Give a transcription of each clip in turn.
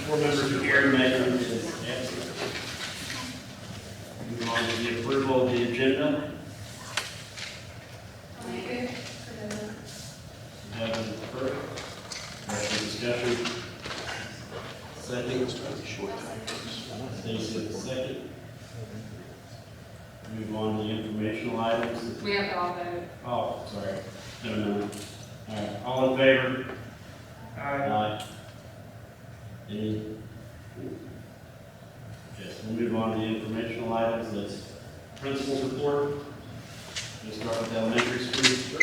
Four members are here, Megan is absent. Move on to the approval of the agenda. Devin first. Any discussion? Second. Stacy second. Move on to the informational items. We have to all vote. Oh, sorry. No. All right, all in favor? Aye. Any? Yes, we'll move on to the informational items. That's principal's report. We'll start with elementary school.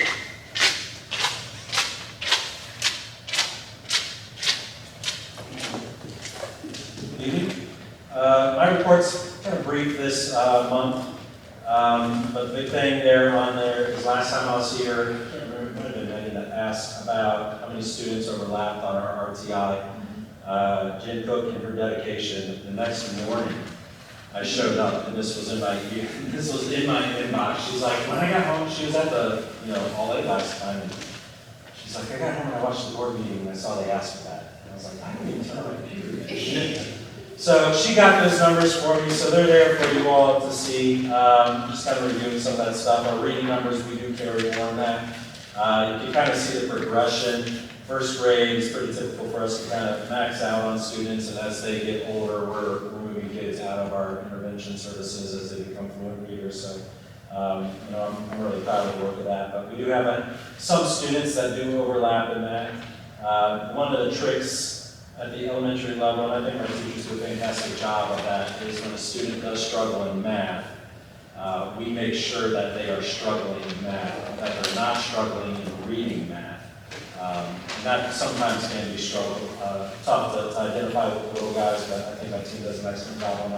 Good evening. My report's kind of brief this month, but the big thing there on there is last time I was here, I can't remember, it might have been Megan that asked about how many students overlapped on our RTI. Jen Cook in her dedication, the next morning I showed up and this was in my inbox. She's like, when I got home, she was at the all A last time, and she's like, I got home and I watched the board meeting and I saw they asked for that. And I was like, I don't even turn on my computer. So she got those numbers for me, so they're there for you all to see. Just kind of reviewing some of that stuff. Our reading numbers, we do carry more on that. You can kind of see the progression. First grade is pretty typical for us to kind of max out on students, and as they get older, we're moving kids out of our intervention services as they become fluent readers. So, I'm really proud of the work of that. But we do have some students that do overlap in that. One of the tricks at the elementary level, and I think our teachers do a fantastic job of that, is when a student does struggle in math, we make sure that they are struggling in math, that they're not struggling in reading math. And that sometimes can be tough to identify with little guys, but I think my team does an excellent job on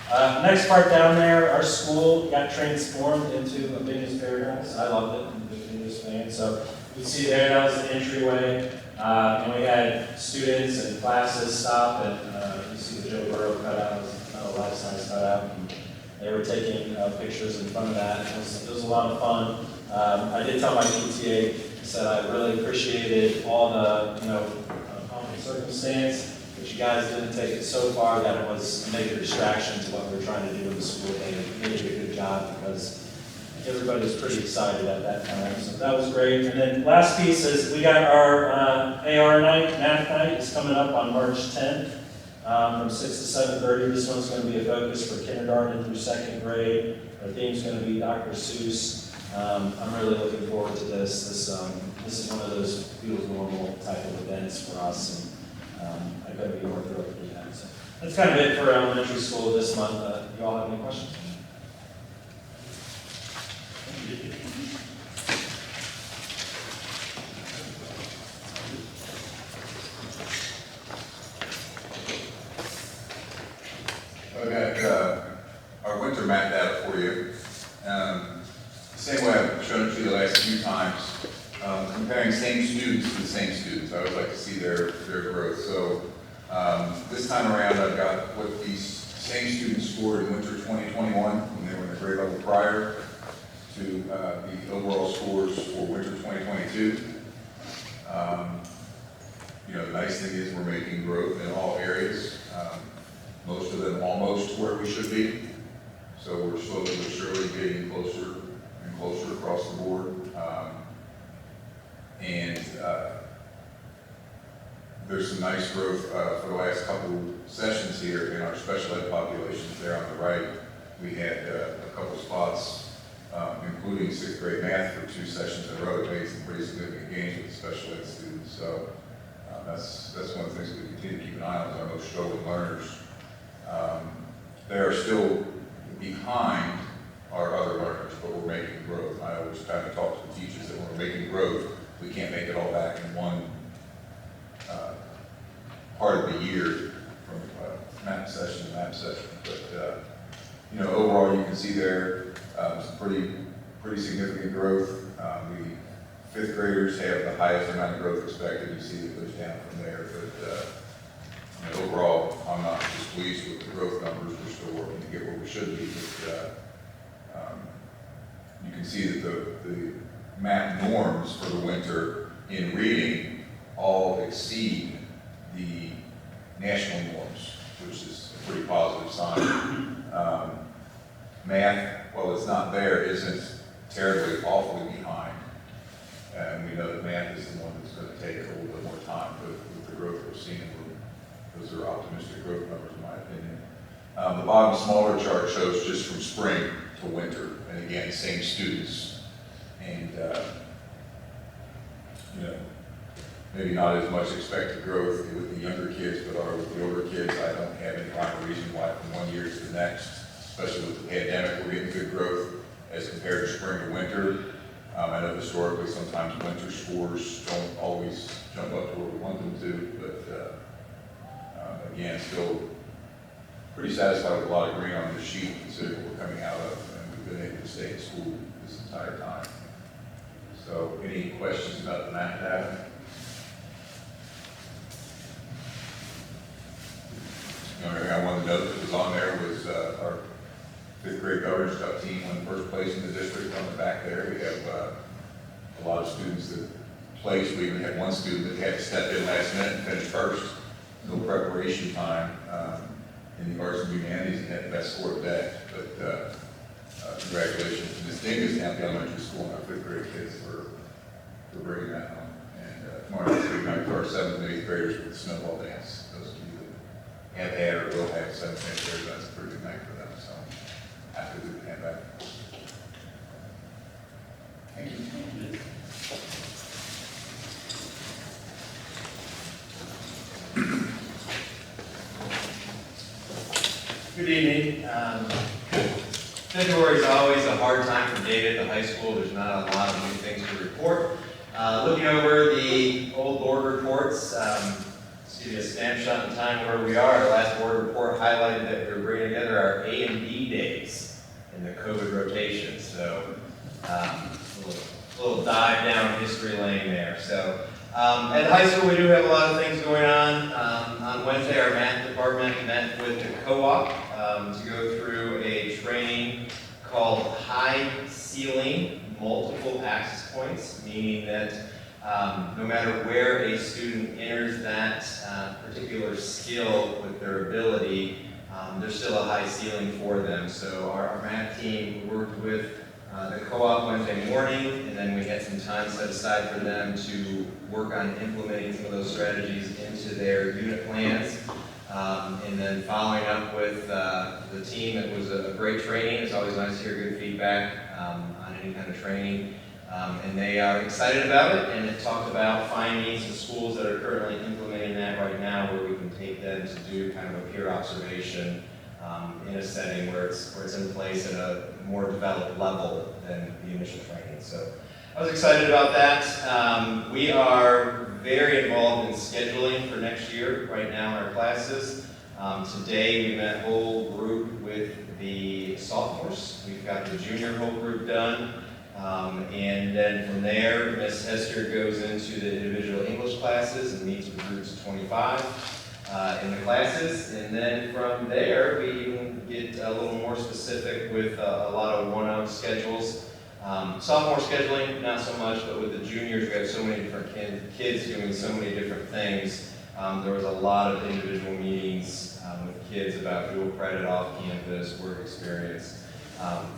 that. Next part down there, our school got transformed into a business paradise. I loved it, I'm a big business fan. So you see there, that was the entryway. And we had students and classes stop, and you see the Joe Burrow cutout, it was not a life-size cutout. And they were taking pictures in front of that. It was a lot of fun. I did tell my PTA, I said I really appreciated all the pomp and circumstance, but you guys didn't take it so far that it was a major distraction to what we were trying to do in the school day. You did a good job because everybody was pretty excited at that time, so that was great. And then last piece is we got our AR night, math night, is coming up on March 10th from 6 to 7:30. This one's going to be a focus for kindergarten through second grade. Our theme's going to be Dr. Seuss. I'm really looking forward to this. This is one of those feels normal type of events for us, and I couldn't be more thrilled to do that. So that's kind of it for elementary school this month. You all have any questions? I got our winter math data for you. The same way I've shown it to you the last few times, comparing same students to the same students. I always like to see their growth. So this time around, I've got what these same students scored in winter 2021 when they were in the grade level prior to the overall scores for winter 2022. The nice thing is we're making growth in all areas. Most of them almost where we should be. So we're slowly but surely getting closer and closer across the board. There's some nice growth for the last couple sessions here in our special ed populations. There on the right, we had a couple spots, including 6th grade math for 2 sessions in a row. It made some pretty significant gains with the special ed students. So that's one of the things we continue to keep an eye on is our most struggling learners. They are still behind our other learners, but we're making growth. I always kind of talk to the teachers that when we're making growth, we can't make it all back in one part of the year from map session to map session. But you know, overall, you can see there some pretty significant growth. The fifth graders have the highest amount of growth expected. You see it goes down from there. But you know, overall, I'm not displeased with the growth numbers. We're still working to get where we should be. But you can see that the map norms for the winter in reading all exceed the national norms, which is a pretty positive sign. Math, while it's not there, isn't terribly awfully behind. And we know that math is the one that's going to take a little bit more time, but with the growth we're seeing, those are optimistic growth numbers in my opinion. The bottom smaller chart shows just from spring to winter, and again, same students. And you know, maybe not as much expected growth with the younger kids, but with the older kids, I don't have any rhyme or reason why from one year to the next, especially with the pandemic, we're getting good growth as compared to spring to winter. I know historically sometimes winter scores don't always jump up to where we want them to, but again, still pretty satisfied with a lot of green on the sheet considering what we're coming out of, and we've been able to stay in school this entire time. So, any questions about the math data? The only thing I wanted to note that was on there was our fifth grade governance cup team won first place in the district. On the back there, we have a lot of students that placed. We even had one student that had to step in last minute and finish first. No preparation time in the arts and humanities, and had the best score of that. But congratulations to Ms. Dingus down at the elementary school and our fifth grade kids for bringing that home. And tomorrow night's big night for our 7th and 8th graders with the snowball dance. Those of you that have had or will have 7th and 8th graders, that's a pretty good night for them. So happy to hand back. Thank you. Good evening. February is always a hard time for David at the high school. There's not a lot of new things to report. Looking over the old board reports, let's give you a snapshot in time where we are. Our last board report highlighted that we were bringing together our A and B days in the COVID rotation. So a little dive down history lane there. So at the high school, we do have a lot of things going on. On Wednesday, our math department met with the co-op to go through a training called High Ceiling Multiple Access Points, meaning that no matter where a student enters that particular skill with their ability, there's still a high ceiling for them. So our math team worked with the co-op Wednesday morning, and then we had some time set aside for them to work on implementing some of those strategies into their unit plans. And then following up with the team, it was a great training. It's always nice to hear good feedback on any kind of training. And they are excited about it, and it talked about finding some schools that are currently implementing that right now where we can take them to do kind of a peer observation in a setting where it's in place at a more developed level than the initial training. So I was excited about that. We are very involved in scheduling for next year right now in our classes. Today we met a whole group with the sophomores. We've got the junior whole group done. And then from there, Ms. Hester goes into the individual English classes and meets with groups of 25 in the classes. And then from there, we even get a little more specific with a lot of one-on schedules. Sophomore scheduling, not so much, but with the juniors, we have so many different kids doing so many different things. There was a lot of individual meetings with kids about dual credit off campus, work experience.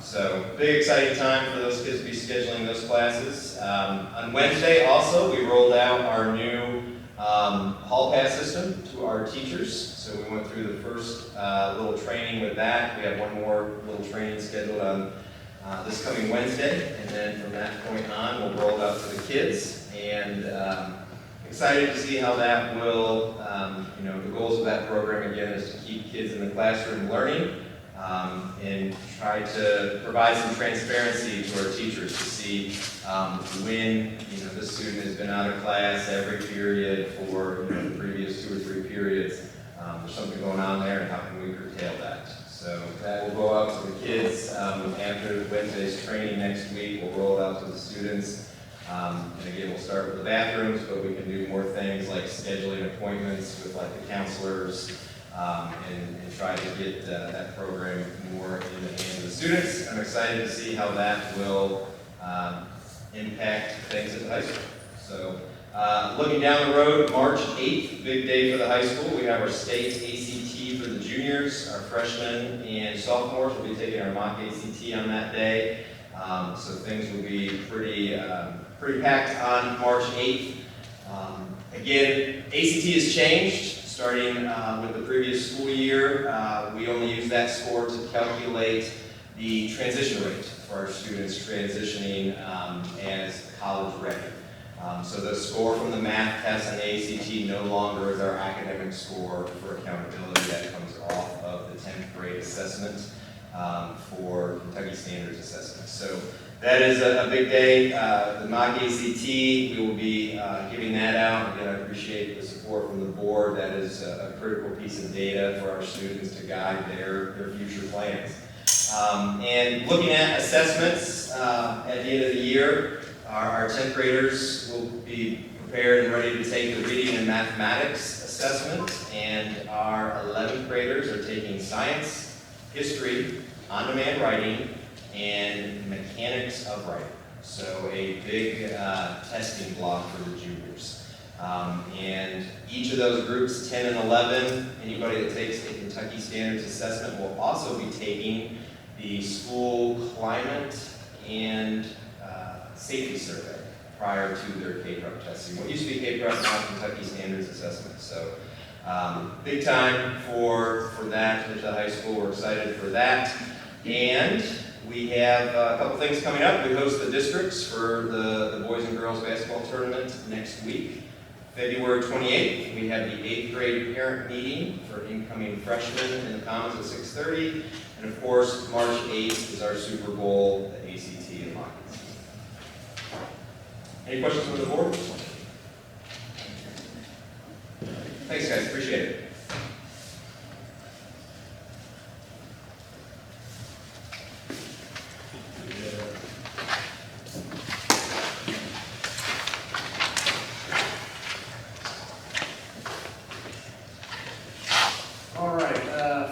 So big exciting time for those kids to be scheduling those classes. On Wednesday also, we rolled out our new hall pass system to our teachers. So we went through the first little training with that. We have one more little training scheduled on this coming Wednesday, and then from that point on, we'll roll it out to the kids. And excited to see how that will, the goals of that program again is to keep kids in the classroom learning, and try to provide some transparency to our teachers to see when the student has been out of class every period for the previous 2 or 3 periods. There's something going on there, and how can we curtail that? So that will go out to the kids after Wednesday's training next week. We'll roll it out to the students. And again, we'll start with the bathrooms, but we can do more things like scheduling appointments with like the counselors and try to get that program more in the hands of the students. I'm excited to see how that will impact things at the high school. So looking down the road, March 8th, big day for the high school. We have our state ACT for the juniors. Our freshmen and sophomores will be taking our mock ACT on that day. So things will be pretty packed on March 8th. Again, ACT has changed. Starting with the previous school year, we only use that score to calculate the transition rate for our students transitioning as college ready. So the score from the math test and the ACT no longer is our academic score for accountability. That comes off of the 10th grade assessment for Kentucky Standards Assessment. So that is a big day. The mock ACT, we will be giving that out. Again, I appreciate the support from the board. That is a critical piece of data for our students to guide their future plans. And looking at assessments at the end of the year, our 10th graders will be prepared and ready to take the reading and mathematics assessment, and our 11th graders are taking science, history, on-demand writing, and mechanics of writing. So a big testing block for the juniors. And each of those groups, 10 and 11, anybody that takes a Kentucky Standards Assessment will also be taking the school climate and safety survey prior to their K-Prep testing. What used to be K-Prep, now Kentucky Standards Assessment. So big time for that at the high school. We're excited for that. And we have a couple things coming up. We host the districts for the boys and girls basketball tournament next week. February 28th, we have the 8th grade parent meeting for incoming freshmen in the Commons at 6:30. And of course, March 8th is our Super Bowl, the ACT and mock ACT. Any questions from the board? Thanks, guys. Appreciate it. All right,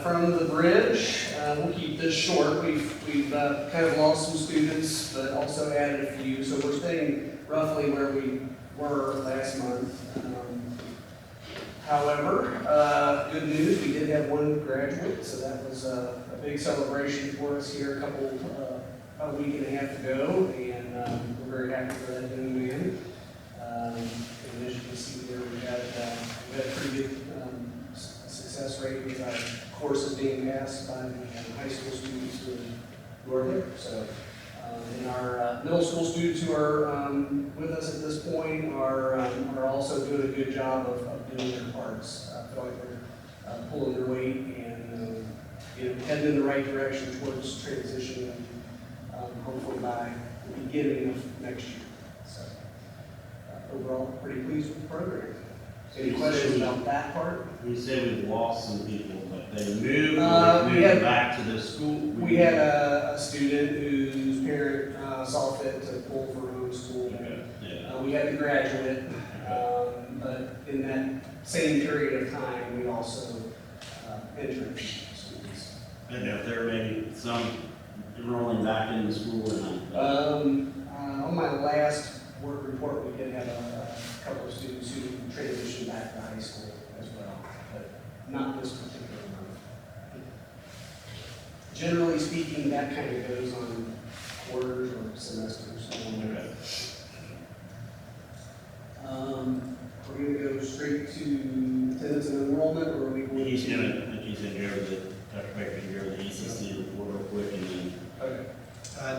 from the bridge, we'll keep this short. We've kind of lost some students, but also added a few. So we're staying roughly where we were last month. However, good news, we did have one graduate, so that was a big celebration for us here a week and a half ago, and we're very happy for that young man. And as you can see there, we've had a pretty good success rate with our courses being passed by the high school students who are there. So, and our middle school students who are with us at this point are also doing a good job of doing their parts. I feel like they're pulling their weight and heading in the right direction towards transition, hopefully by the beginning of next year. So, overall, pretty pleased with the program. Any questions about that part? You said we've lost some people, but they moved, We had- back to the school? We had a student whose parent saw fit to pull for homeschool. Okay, yeah. We had the graduate, but in that same period of time, we also entered students. I don't know if there may be some enrolling back in the school or not. On my last work report, we did have a couple of students who transitioned back to high school as well, but not this particular month. Generally speaking, that kind of goes on quarters or semesters. Okay. We're going to go straight to attendance and enrollment, or are we going He's to? gonna, like you said, go to the, Dr. Baker, can go to the ECC report real quick and then. Okay.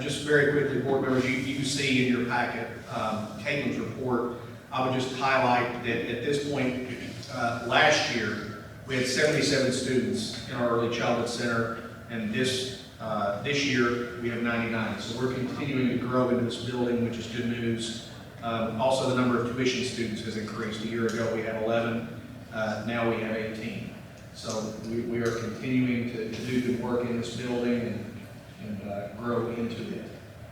Just very quickly, board members, you see in your packet, Caitlin's report. I would just highlight that at this point, last year, we had 77 students in our early childhood center. And this year, we have 99. So we're continuing to grow into this building, which is good news. Also, the number of tuition students has increased. A year ago, we had 11. Now we have 18. So we are continuing to do good work in this building and grow into it.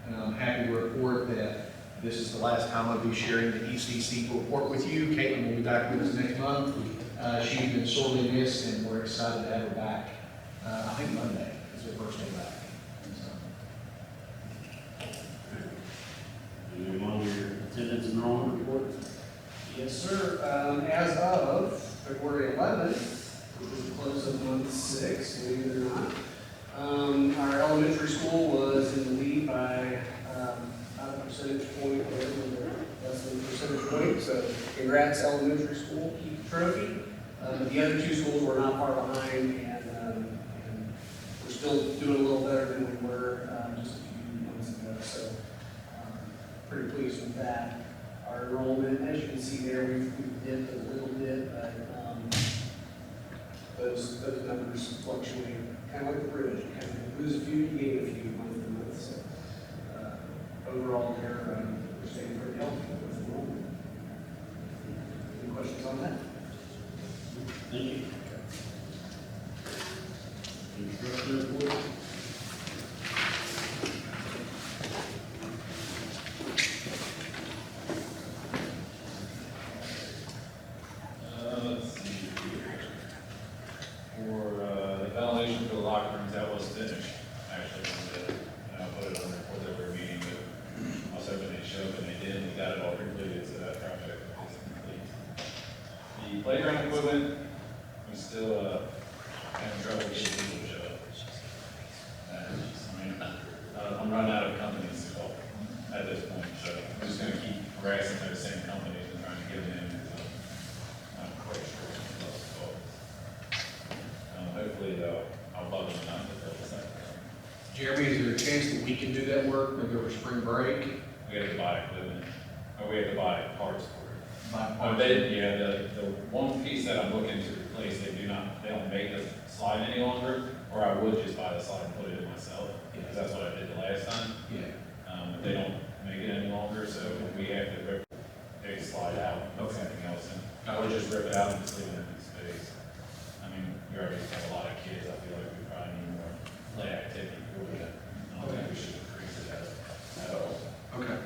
And I'm happy to report that this is the last time I'll be sharing the ECC report with you. Caitlin will be back with us next month. She's been sorely missed, and we're excited to have her back. I think Monday is her first day back. Do you want your attendance and enrollment report? Yes, sir. As of February 11th, which was the close of month 6, believe it or not, our elementary school was in the lead by about a percentage point, less than a percentage point. So congrats, elementary school, keep the trophy. The other two schools were not far behind, and we're still doing a little better than we were just a few months ago. So pretty pleased with that. Our enrollment, as you can see there, we've dipped a little bit, but those numbers fluctuate, kind of like the bridge. You kind of lose a few, you gain a few month to month. So overall, we're staying pretty healthy with enrollment. Any questions on that? Thank you. Instructor report? Let's see here. For the ventilation for the locker rooms, that was finished, actually, I'll put it on the report that we're meeting, but I was hoping they'd show up, and they did, and we got it all completed, so that project is complete. The playground equipment, we still having trouble getting people to show up. I'm running out of companies to call at this point, so I'm just gonna keep harassing those same companies and trying to get them in. I'm quite sure it's lost calls. Hopefully, I'll bug them enough that they'll decide. Jeremy, is there a chance that we can do that work, maybe over spring break? We have to buy equipment, or we have to buy parts for it. By The one piece that I'm looking to replace, they don't make the slide any longer, or I would just buy the slide and put it in myself, because that's what I did the last time. Yeah. But they don't make it any longer, so we have to rip the big slide out, and put something else in. Or just rip it out and just leave it in space. I mean, you already have a lot of kids, I feel like we probably need more play activity for that. I don't think we should increase it at all. Okay.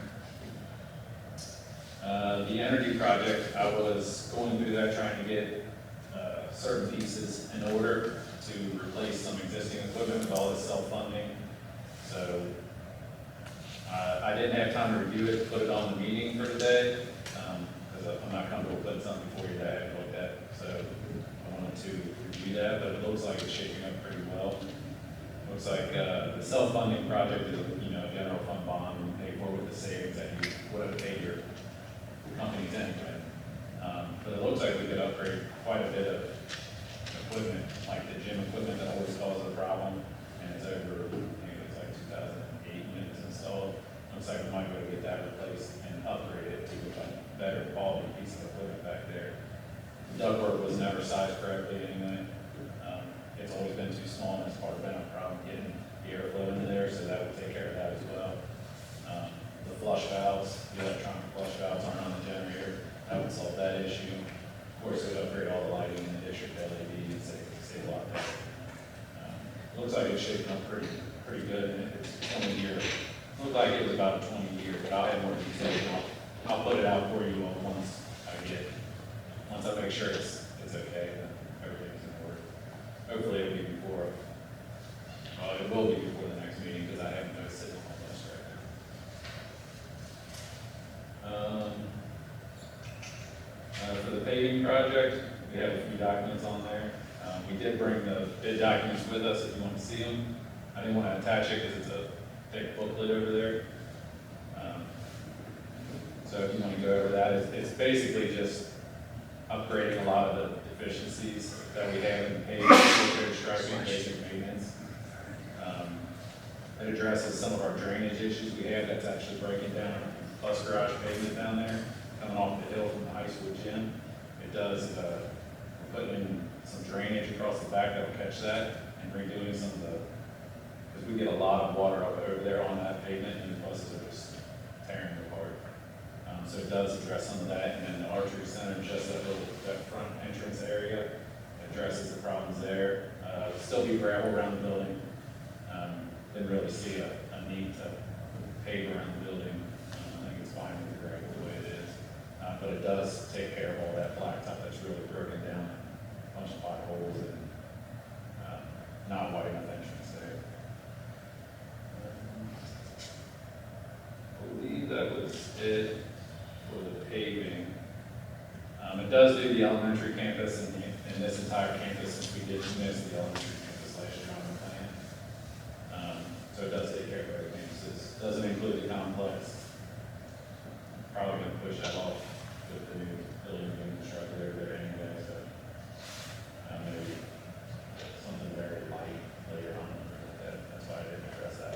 The energy project, I was going through that, trying to get certain pieces in order to replace some existing equipment with all this self-funding. So I didn't have time to review it, put it on the meeting for today, because I'm not comfortable putting something for you that I haven't looked at. So I wanted to review that, but it looks like it's shaping up pretty well. Looks like the self-funding project is, a general fund bond, and pay for with the savings that you would have paid your companies anyway. But it looks like we could upgrade quite a bit of equipment, like the gym equipment that always causes a problem, and it's over, I think it's like 2008 units installed. Looks like we might be able to get that replaced and upgrade it to a better quality piece of equipment back there. The ductwork was never sized correctly anyway. It's always been too small, and it's part of been a problem getting the airflow into there, so that would take care of that as well. The flush valves, the electronic flush valves aren't on the generator. That would solve that issue. Of course, it would upgrade all the lighting in the district LED and save a lot there. Looks like it's shaping up pretty good, and it's 20 year. Looked like it was about a 20 year, but I'll have more details. I'll put it out for you all once I make sure it's okay, then everything's in order. Hopefully it'll be it will be before the next meeting, because I haven't noticed it on my list right now. For the paving project, we have a few documents on there. We did bring the bid documents with us if you want to see them. I didn't want to attach it because it's a thick booklet over there. So if you want to go over that, it's basically just upgrading a lot of the deficiencies that we have in paving, striping, basic maintenance. It addresses some of our drainage issues we have that's actually breaking down bus garage pavement down there, coming off the hill from the high school gym. It does, put in some drainage across the back that will catch that, and redoing some of the because we get a lot of water up over there on that pavement, and the buses are just tearing it apart. So it does address some of that, and then the archery center, just that front entrance area, addresses the problems there. Still be gravel around the building. Didn't really see a need to pave around the building. I think it's fine with the gravel the way it is. But it does take care of all that blacktop that's really broken down, a bunch of potholes and not wide enough entrance there. I believe that was it for the paving. It does do the elementary campus and this entire campus, since we did miss the elementary campus last year on the plan. So it does take care of both campuses. Doesn't include the complex. Probably gonna push that off with the new building being constructed over there anyway, so maybe something very light later on. That's why I didn't address that.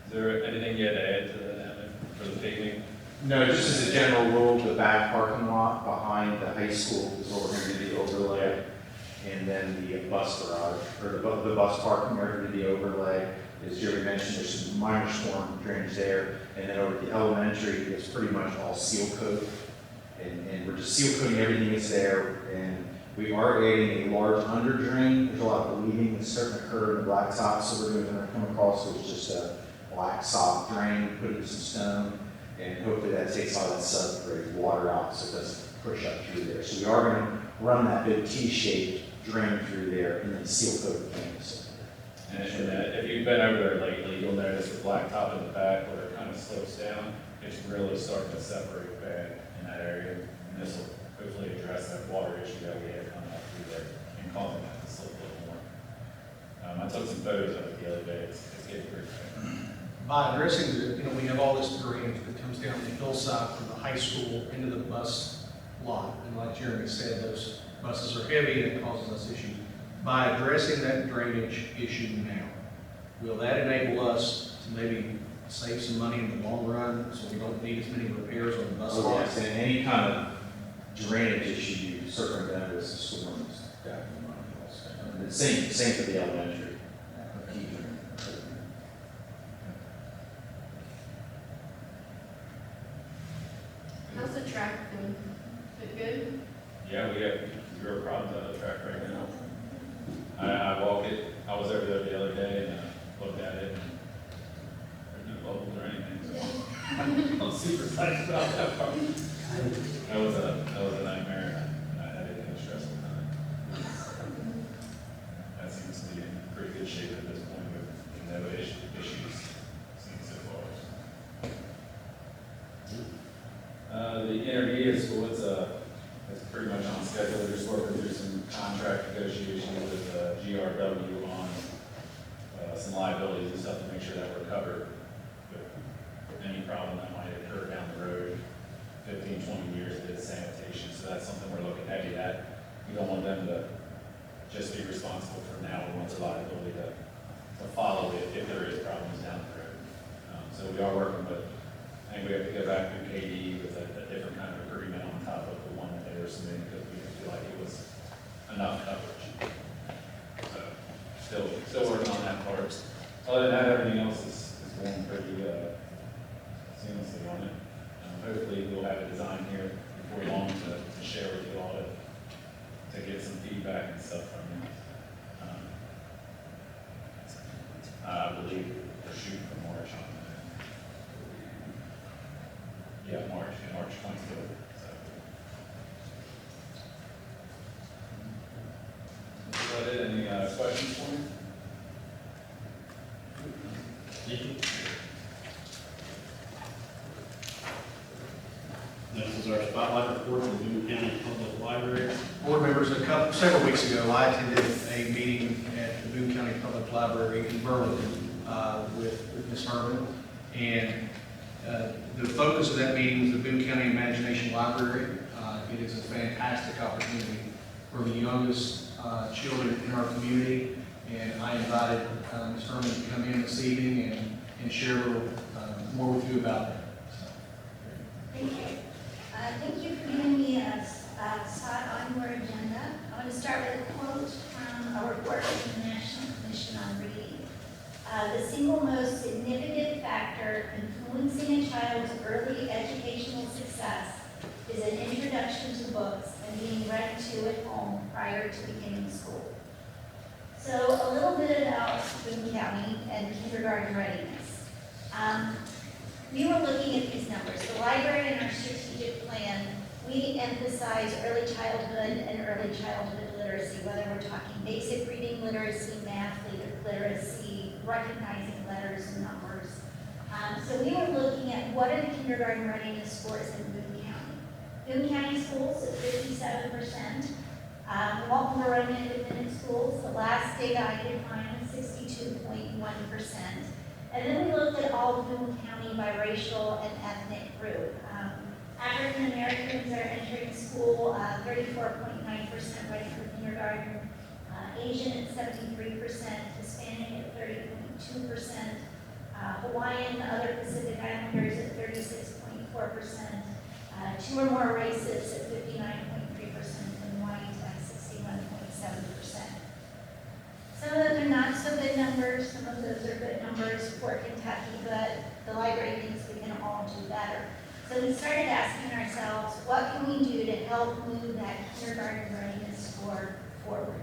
Is there anything you had to add to that for the paving? No, just as a general rule, the back parking lot behind the high school is where we're going to do the overlay. And then the bus garage, or the bus parking area to the overlay. As Joey mentioned, there's some minor storm drainage there. And then over at the elementary, it's pretty much all seal coat. And we're just seal coating everything that's there. And we are adding a large under drain. There's a lot of bleeding that's starting to occur in the blacktop, so we're going to come across with just a black soft drain, put it in some stone, and hopefully that takes all that subgrade water out so it doesn't push up through there. So we are going to run that big T-shaped drain through there and then seal coat the campus. And if you've been over there lately, you'll notice the blacktop in the back where it kind of slopes down. It's really starting to separate bad in that area. And this will hopefully address that water issue that we have coming up through there and causing that to slope a little more. I took some photos of it the other day. It's getting pretty bad. By addressing we have all this drainage that comes down the hillside from the high school into the bus lot. And like Jeremy said, those buses are heavy and it causes us issues. By addressing that drainage issue now, will that enable us to maybe save some money in the long run so we don't need as many repairs on the bus Oh, lots? yes, and any kind of drainage issue you circumvent with the storms. And the same for the elementary. How's the track been? Is it good? Yeah, we have zero problems on the track right now. I walk it, I was over there the other day and looked at it, and there's no bubbles or anything, so I'm super excited about that part. That was a nightmare, and I had it in a stressful time. That seems to be in pretty good shape at this point with no issues seen so far. The intermediate school, it's pretty much on schedule. We're just working through some contract negotiations with GRW on some liabilities and stuff to make sure that we're covered with any problem that might occur down the road. 15, 20 years of its sanitation, so that's something we're looking heavy at. We don't want them to just be responsible for now. We want the liability to follow it if there is problems down the road. So we are working with, I think we have to go back to KD with a different kind of agreement on top of the one that they were submitting because we didn't feel like it was enough coverage. So still working on that part. Other than that, everything else is going pretty seamlessly on it. Hopefully we'll have a design here before long to share with you all to get some feedback and stuff from you. I believe we're shooting for March on that. Yeah, March 24th. So. Is that it? Any questions for me? Thank you. This is our spotlight report from the Boone County Public Library. Board members, several weeks ago, I attended a meeting at the Boone County Public Library in Burlington with Ms. Herman. And the focus of that meeting was the Boone County Imagination Library. It is a fantastic opportunity for the youngest children in our community. And I invited Ms. Herman to come in this evening and share a little more with you about that. Thank you. Thank you for giving me a spot on your agenda. I want to start with a quote from being read to at home prior to beginning school. So a little bit about Boone County and kindergarten readiness. We were looking at these numbers. The library in our strategic plan, we emphasize early childhood and early childhood literacy, whether we're talking basic reading literacy, math literacy, recognizing letters and numbers. So we were looking at what are the kindergarten readiness scores in Boone County. Boone County schools at 57%. Walton Roman Independent Schools, the last data I could find was 62.1%. And then we looked at all of Boone County by racial and ethnic group. African Americans are entering school, 34.9% ready for kindergarten. Asian at 73%, Hispanic at 30.2%, Hawaiian, other Pacific Islanders at 36.4%, two or more races at 59.3%, and white at 61.7%. Some of those are not so good numbers, some of those are good numbers for Kentucky, but the library thinks we can all do better. So we started asking ourselves, what can we do to help move that kindergarten readiness score forward?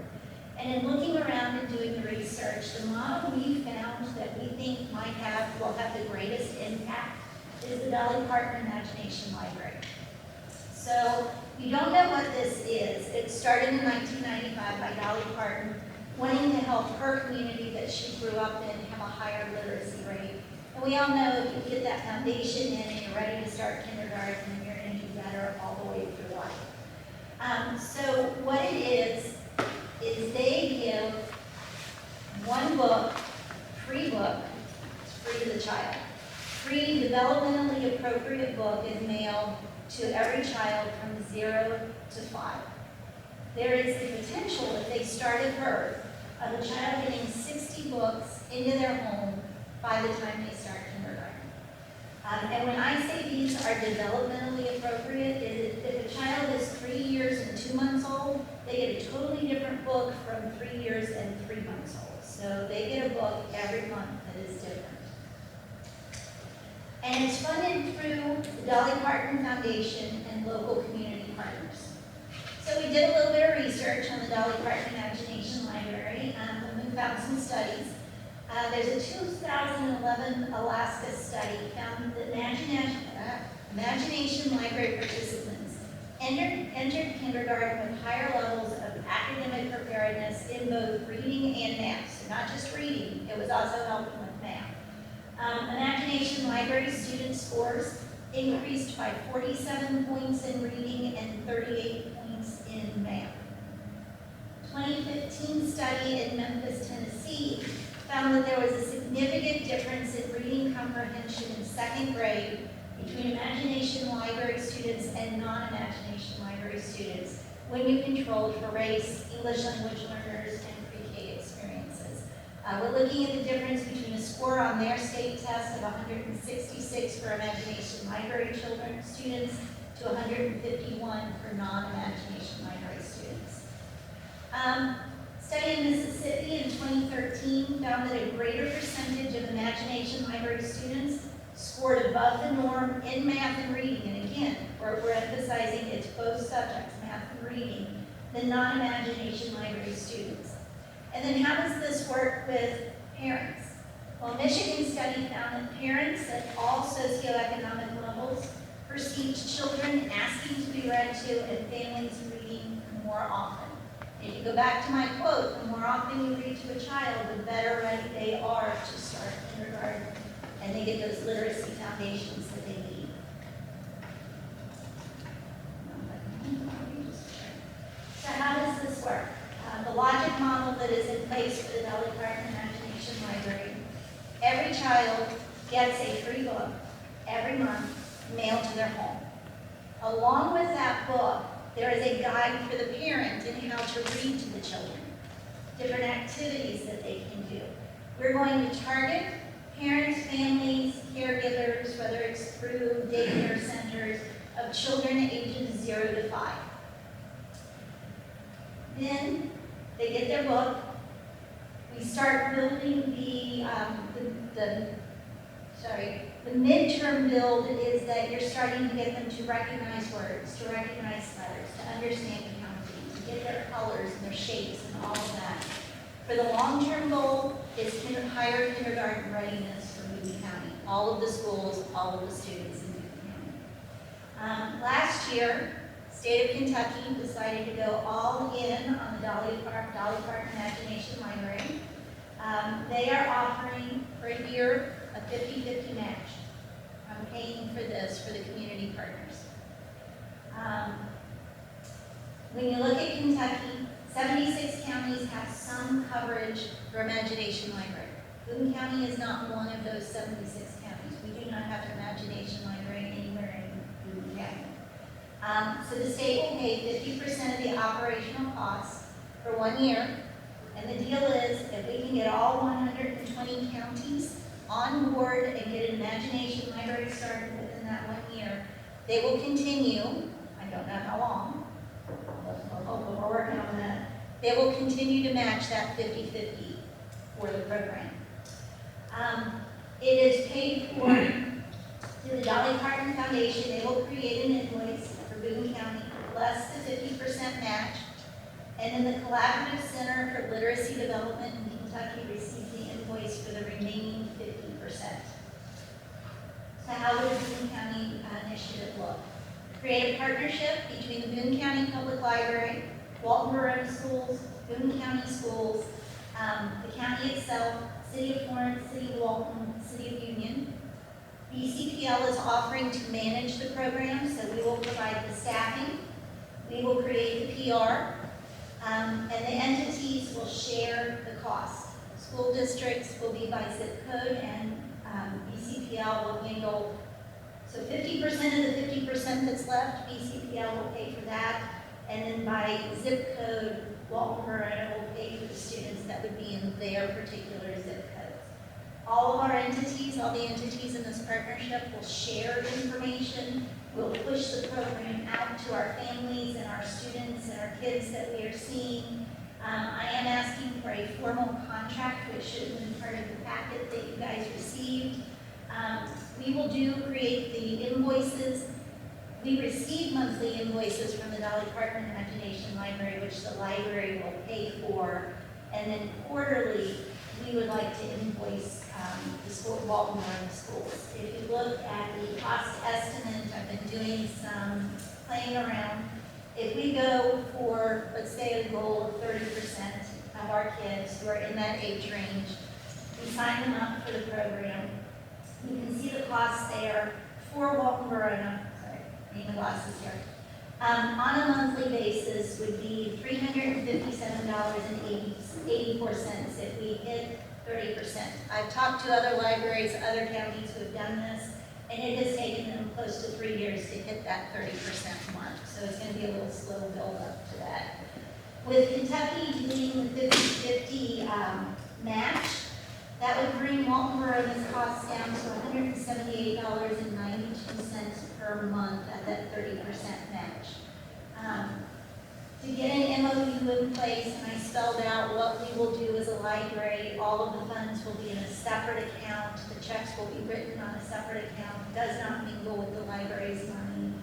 And in looking around and doing the research, the model we found that we think will have the greatest impact is the Dolly Parton Imagination Library. So if you don't know what this is, it started in 1995 by Dolly Parton, wanting to help her community that she grew up in have a higher literacy rate. And we all know if you get that foundation in and you're ready to start kindergarten, then you're going to do better all the way through life. So what it is they give one book, free book, it's free to the child. Free developmentally appropriate book is mailed to every child from 0 to 5. There is the potential, if they start at birth, of a child getting 60 books into their home by the time they start kindergarten. And when I say these are developmentally appropriate, if a child is 3 years and 2 months old, they get a totally different book from 3 years and 3 months old. So they get a book every month that is different. And it's funded through the Dolly Parton Foundation and local community partners. So we did a little bit of research on the Dolly Parton Imagination Library, and we found some studies. There's a 2011 Alaska study found that Imagination Library participants entered kindergarten with higher levels of academic preparedness in both reading and math. So not just reading, it was also helping with math. Imagination Library student scores increased by 47 points in reading and 38 points in math. 2015 study in Memphis, Tennessee found that there was a significant difference in reading comprehension in 2nd grade between Imagination Library students and non-Imagination Library students when you controlled for race, English language learners, and pre-K experiences. We're looking at the difference between a score on their state test of 166 for Imagination Library students to 151 for non-Imagination Library students. Study in Mississippi in 2013 found that a greater percentage of Imagination Library students scored above the norm in math and reading, and again, we're emphasizing it's both subjects, math and reading, than non-Imagination Library students. And then how does this work with parents? Well, a Michigan study found that parents at all socioeconomic levels perceived children asking to be read to and families reading more often. If you go back to my quote, the more often you read to a child, the better ready they are to start kindergarten, and they get those literacy foundations that they need. So how does this work? The logic model that is in place for the Dolly Parton Imagination Library, every child gets a free book every month mailed to their home. Along with that book, there is a guide for the parent in how to read to the children, different activities that they can do. We're going to target parents, families, caregivers, whether it's through daycare centers, of children ages 0 to 5. Then they get their book. We start building the midterm build is that you're starting to get them to recognize words, to recognize letters, to understand is higher kindergarten readiness for Boone County. All of the schools, all of the students in Boone County. Last year, State of Kentucky decided to go all in on the Dolly Park Imagination Library. They are offering for a year a 50-50 match. I'm paying for this for the community partners. When you look at Kentucky, 76 counties have some coverage for Imagination Library. Boone County is not one of those 76 counties. We do not have an Imagination Library anywhere in Boone County. So the state will pay 50% of the operational costs for 1 year. And the deal is, if we can get all 120 counties on board and get an Imagination Library started within that 1 year, they will continue, I don't know how long, but we're working on that. They will continue to match that 50-50 for the program. It is paid for through the Dolly Parton Foundation. They will create an invoice for Boone County plus the 50% match. And then the Collaborative Center for Literacy Development in Kentucky receives the invoice for the remaining 50%. So how would a Boone County initiative look? Create a partnership between the Boone County Public Library, Walton Borough Schools, Boone County Schools, the county itself, City of Florence, City of Walton, City of Union. BCPL is offering to manage the program, so we will provide the staffing, we will create the PR, and the entities will share the cost. School districts will be by zip code, and BCPL will handle, so 50% of the 50% that's left, BCPL will pay for that, and then by zip code, Walton Borough will pay for the students that would be in their particular zip codes. All of our entities, all the entities in this partnership will share information. We'll push the program out to our families and our students and our kids that we are seeing. I am asking for a formal contract, which should have been part of the packet that you guys received. We will create the invoices. We receive monthly invoices from the Dolly Parton Imagination Library, which the library will pay for. And then quarterly, we would like to invoice the school, Walton Borough schools. If you look at the cost estimate, I've been doing some playing around. If we go for, let's say, a goal of 30% of our kids who are in that age range, we sign them up for the program. You can see the costs there for Walton Borough. The glasses here. On a monthly basis would be $357.84 if we hit 30%. I've talked to other libraries, other counties who have done this, and it has taken them close to 3 years to hit that 30% mark. So it's going to be a little slow build up to that. With Kentucky doing the 50-50 match, that would bring Walton Borough's costs down to $178.92 per month at that 30% match. To get an MOU in place, and I spelled out what we will do as a library, all of the funds will be in a separate account, the checks will be written on a separate account, it does not mingle with the library's money.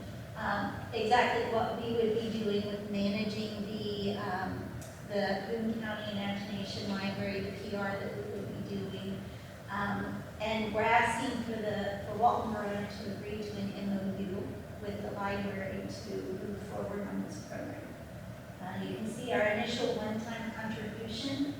Exactly what we would be doing with managing the Boone County Imagination Library, the PR that we would be doing. And we're asking for Walton Borough to agree to an MOU with the library to move forward on this program. You can see our initial one-time contribution.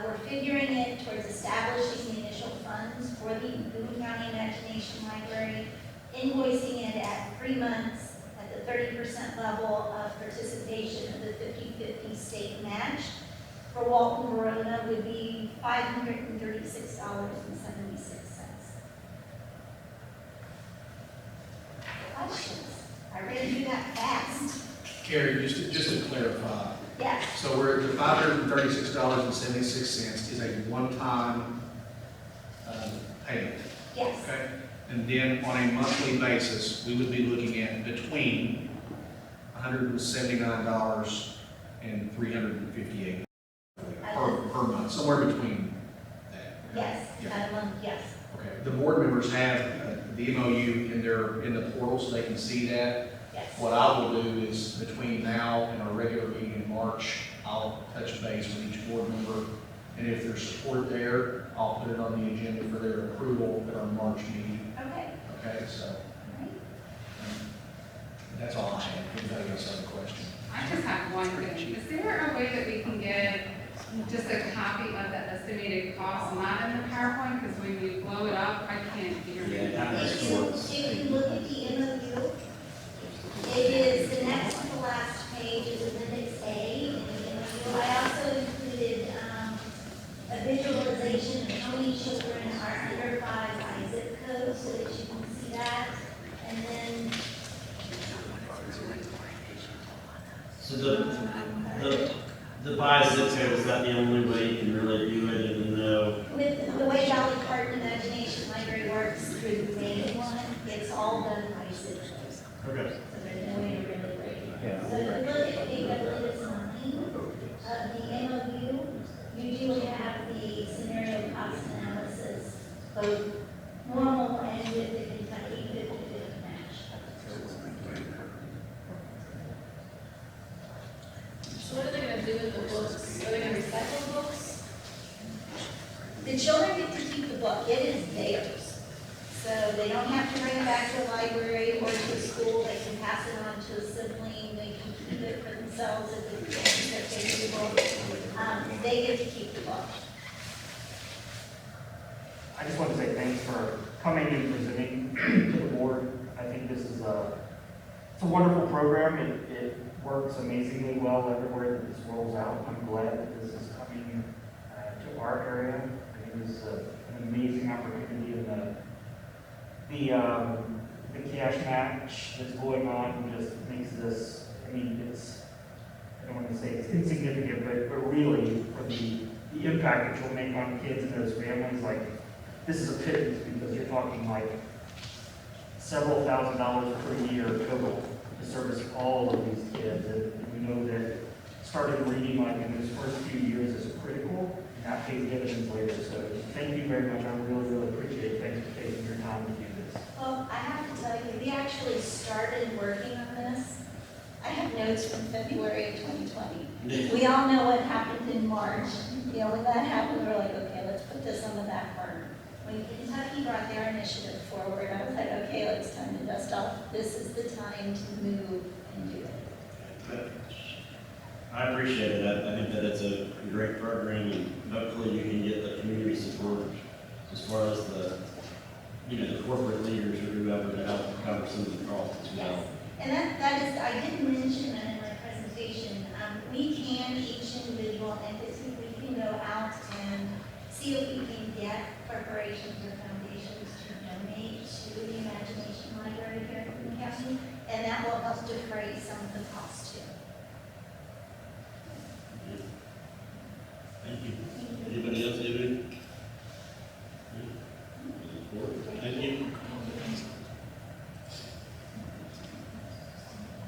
We're figuring it towards establishing the initial funds for the Boone County Imagination Library, invoicing it at 3 months at the 30% level of participation of the 50-50 state match. For Walton Borough would be $536.76. Questions? I ran through that fast. Carrie, just to clarify, Yes. so we're at the $536.76 is a one-time payment, Yes. okay? And then on a monthly basis, we would be looking at between $179 and $358 per month, somewhere between that. Yes. Yeah. At a month, yes. Okay, the board members have the MOU in the portal so they can see that. Yes. What I will do is between now and our regular meeting in March, I'll touch base with each board member And if there's support there, I'll put it on the agenda for their approval at our March meeting. Okay, Okay, so all right. that's all I have. Anybody else have a question? I just have one thing. Is there a way that we can get just a copy of the estimated cost, not in the PowerPoint? Because when we blow it up, I can't hear it. If you look at the MOU, it is the next to the last page is Appendix A in the MOU. I also included a visualization of how many children are under 5 by zip code so that you can see that. And then So the by zip code, is that the only way you can really do it, even though? with the way Valley Park Imagination Library works through the main one, it's all done by zip code. Okay. So there's no way to really break it. So if you look at page, I believe it's 9 of the MOU, you do have the scenario cost analysis, both normal and with the Kentucky 50-50 match. So what are they gonna do with the books? Are they gonna recycle books? The children get to keep the book, it is theirs. So they don't have to bring it back to the library or to the school, they can pass it on to a sibling, they can keep it for themselves if they're capable. They get to keep the book. I just want to say thanks for coming and presenting to the board. I think this is it's a wonderful program. It works amazingly well everywhere that this rolls out. I'm glad that this is coming to our area. I think this is an amazing opportunity, and the cash match that's going on just makes this, I mean, I don't want to say it's insignificant, but really for the impact that you'll make on kids and those families, like, this is a pittance because you're talking like several $1,000s per year total to service all of these kids. And we know that starting reading like in those first few years is critical, and that pays dividends later. So thank you very much. I really, really appreciate it. Thanks for taking your time to do this. Well, I have to tell you, we actually started working on this. I have notes from February of 2020. We all know what happened in March. You know, when that happened, we were like, okay, let's put this on the back burner. When Kentucky brought their initiative forward, I was like, okay, it's time to dust off. This is the time to move and do it. I appreciate it. I think that it's a great program, and hopefully you can get the community support as far as the corporate leaders or whoever to help cover some of the costs as well. And that is, I didn't mention that in my presentation. We can, each individual entity, we can go out and see if we can get corporations or foundations to donate to the Imagination Library here in Boone County, and that will help defray some of the costs too. Thank you. Anybody else have any? Thank you.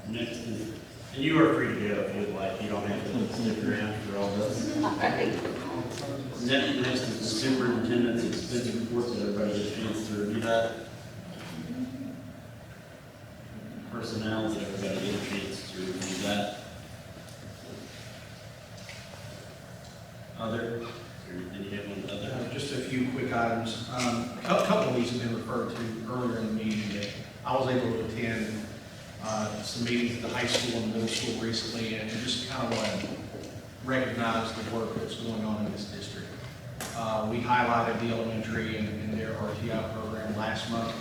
Next is, and you are free to go if you'd like. You don't have to stick around for all this. Next is the superintendent's expense report, that everybody gets a chance to review that. Personnel, that everybody gets a chance to review that. Other, or did you have one other? Just a few quick items. A couple of these have been referred to earlier in the meeting that I was able to attend some meetings at the high school and middle school recently, and just kind of want to recognize the work that's going on in this district. We highlighted the elementary and their RTI program last month.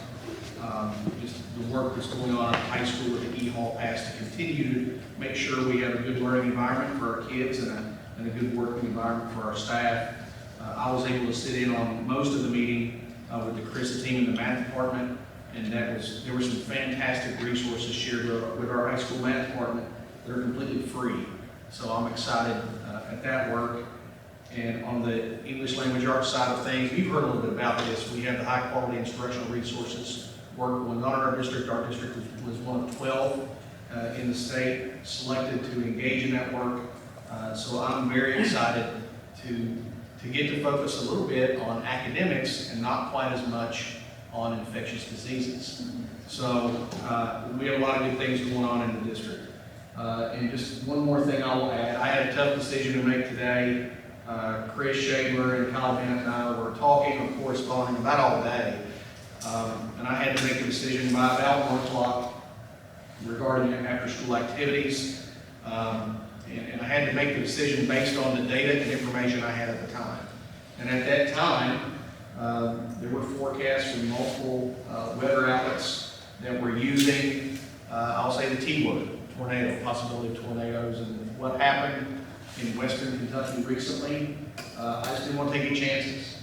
Just the work that's going on at the high school with the E-Hall Pass to continue to make sure we have a good learning environment for our kids and a good working environment for our staff. I was able to sit in on most of the meeting with the CRIS team in the math department, and there were some fantastic resources shared with our high school math department that are completely free. So I'm excited at that work. And on the English language arts side of things, you've heard a little bit about this. We have the high quality instructional resources work going on in our district. Our district was one of 12 in the state selected to engage in that work. So I'm very excited to get to focus a little bit on academics and not quite as much on infectious diseases. So we have a lot of good things going on in the district. And just one more thing I will add. I had a tough decision to make today. Chris Shabler and Kyle Bennett and I were talking or corresponding about all day. And I had to make a decision by about 1 o'clock regarding after-school activities. And I had to make the decision based on the data and information I had at the time. And at that time, there were forecasts from multiple weather outlets that were using, I'll say the T word, tornado, possibility of tornadoes. And what happened in western Kentucky recently, I just didn't want to take any chances.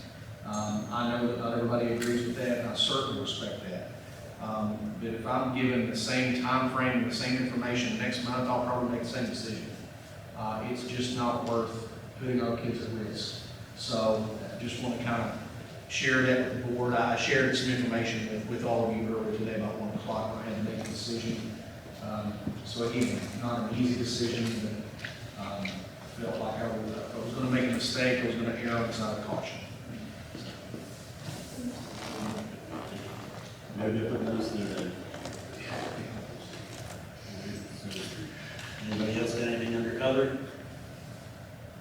I know that not everybody agrees with that, and I certainly respect that. But if I'm given the same time frame and the same information next month, I'll probably make the same decision. It's just not worth putting our kids at risk. So I just want to kind of share that with the board. I shared some information with all of you earlier today about 1 o'clock when I had to make a decision. So again, not an easy decision, but felt like I was going to make a mistake, I was going to err on the side of caution. Maybe put those there. Anybody else got anything under other?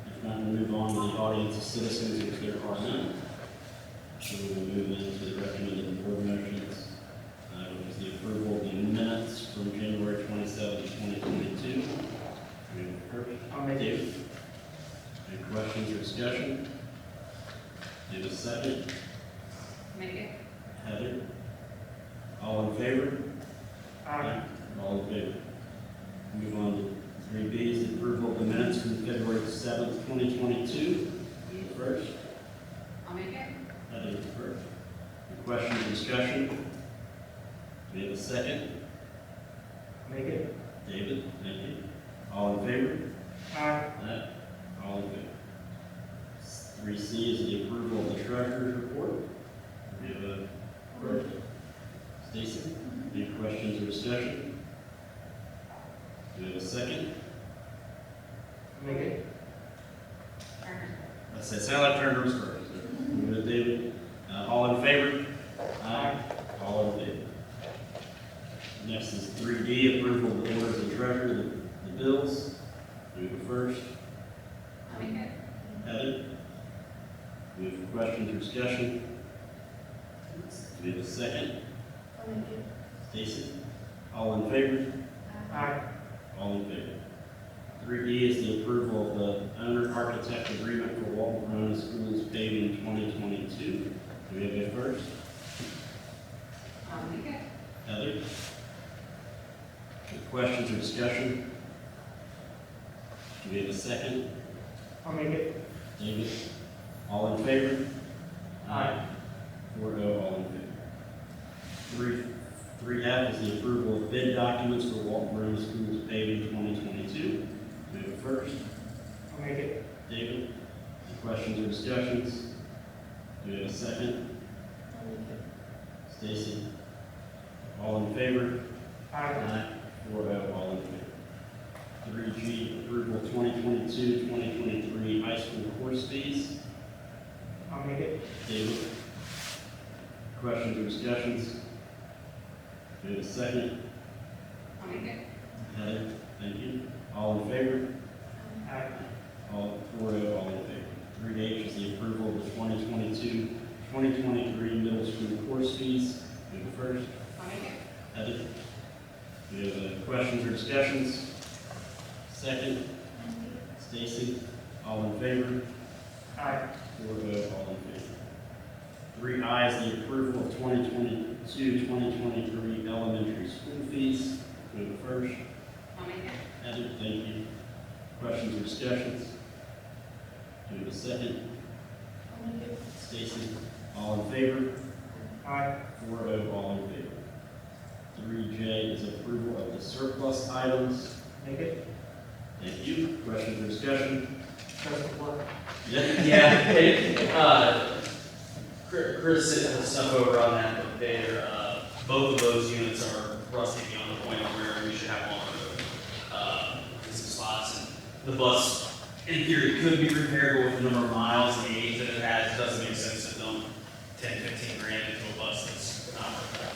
If not, we'll move on to the audience of citizens if there are none. So we will move into the recommended board motions, which is the approval of the minutes from January 27, 2022. I'll make it. David? Any questions or discussion? Do you have a second? Make it. Heather? All in favor? Aye. All in favor. Move on to 3B is the approval of the minutes from February 7th, 2022. You first. I'll make it. Heather is first. Any questions or discussion? Do we have a second? Make it. David, thank you. All in favor? Aye. Aye. All in favor. 3C is the approval of the treasurer's report. We have a report. Stacy, any questions or discussion? Do we have a second? Make it. I said, sound like Turner was first. Move it, David. All in favor? Aye. All in favor. Next is 3D, approval of the orders of the treasurer, the bills. Do we have a first? I'll make it. Heather? Do we have questions or discussion? Do we have a second? I'll make it. Stacy? All in favor? Aye. All in favor. 3E is the approval of the owner-architect agreement for Walton Corona Schools paving 2022. Do we have a first? I'll make it. Heather? Any questions or discussion? Do we have a second? I'll make it. David? All in favor? Aye. 4-0, all in favor. 3F is the approval of bid documents for Walton Corona Schools paving 2022. Do we have a first? I'll make it. David? Any questions or discussions? Do we have a second? I'll make it. Stacy? All in favor? Aye. 4-0, all in favor. 3G, approval 2022-2023 high school course fees. I'll make it. David? Questions or discussions? Do we have a second? I'll make it. Heather? Thank you. All in favor? Aye. All 4-0, all in favor. 3H is the approval of the 2022-2023 middle school course fees. Do we have a first? I'll make it. Heather? Do we have questions or discussions? Second? Stacy? All in favor? Aye. 4-0, all in favor. 3I is the approval of 2022-2023 elementary school fees. Do we have a first? I'll make it. Heather, thank you. Questions or discussions? Do we have a second? I'll make it. Stacy? All in favor? Aye. 4-0, all in favor. 3J is approval of the surplus items. Make it. Thank you. Questions or discussion? Trust the board. Yeah. Chris sent the stuff over on that, but they're, both of those units are rusty beyond the point of where we should have one in some spots. And the bus, in theory, could be repaired, but with the number of miles and the age that it has, it doesn't make sense to dump 10, 15 grand into a bus that's not worth it.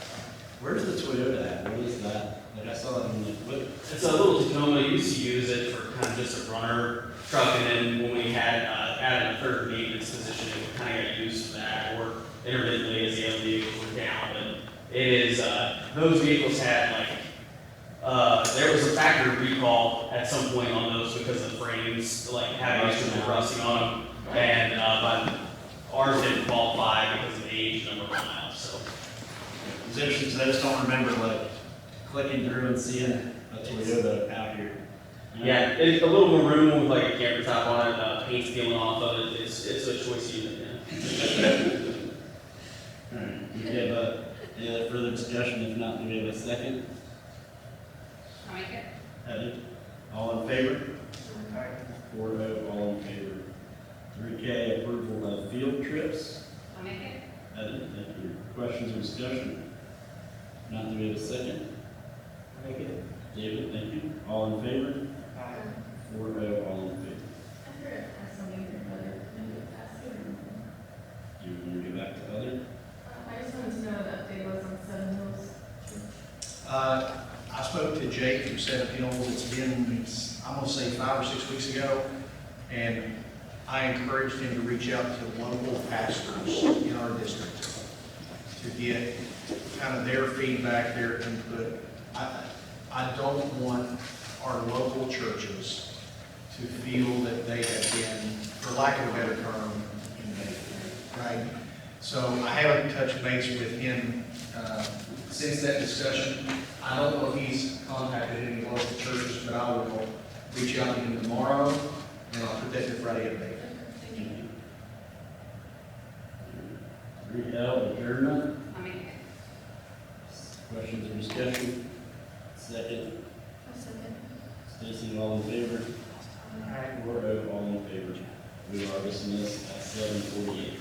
Where's the Toyota at? What is that? Like I saw it in the, what, It's a little Tacoma, used to use it for kind of just a runner truck, and then when we had added a third maintenance position, it kind of got used for that, or intermittently as the other vehicles were down, but it is, those vehicles had like, there was a factory recall at some point on those because of the frames, like having issues with rusting on them, and, but ours didn't qualify because of age, number of miles, so. it's interesting, 'cause I just don't remember like clicking through and seeing a Toyota out here. Yeah, it's a little maroon with like a camper top on it, paint's peeling off of it, it's a choice unit, yeah. Alright, do we have any other further discussion? If not, do we have a second? I'll make it. Heather, all in favor? 4-0, all in favor. 3K, approval of field trips. I'll make it. Heather, thank you. Questions or discussion? If not, do we have a second? Make it. David, thank you. All in favor? 4-0, all in favor. I heard it has something for another, maybe faster. Do you want to get back to other? I just wanted to know that update was on Seven Hills. I spoke to Jake from Seven Hills, I'm gonna say 5 or 6 weeks ago, and I encouraged him to reach out to local pastors in our district to get kind of their feedback, their input. I don't want our local churches to feel that they have been, for lack of a better term, invaded, right? So I haven't touched base with him since that discussion. I don't know if he's contacted any local churches, but I will reach out to him tomorrow, and I'll put that to Friday update. Thank you. 3L, adjournment. I'll make it. Questions or discussion? Second. I'll second. Stacy, all in favor? 4-0, all in favor. We are dismissed at 7:48.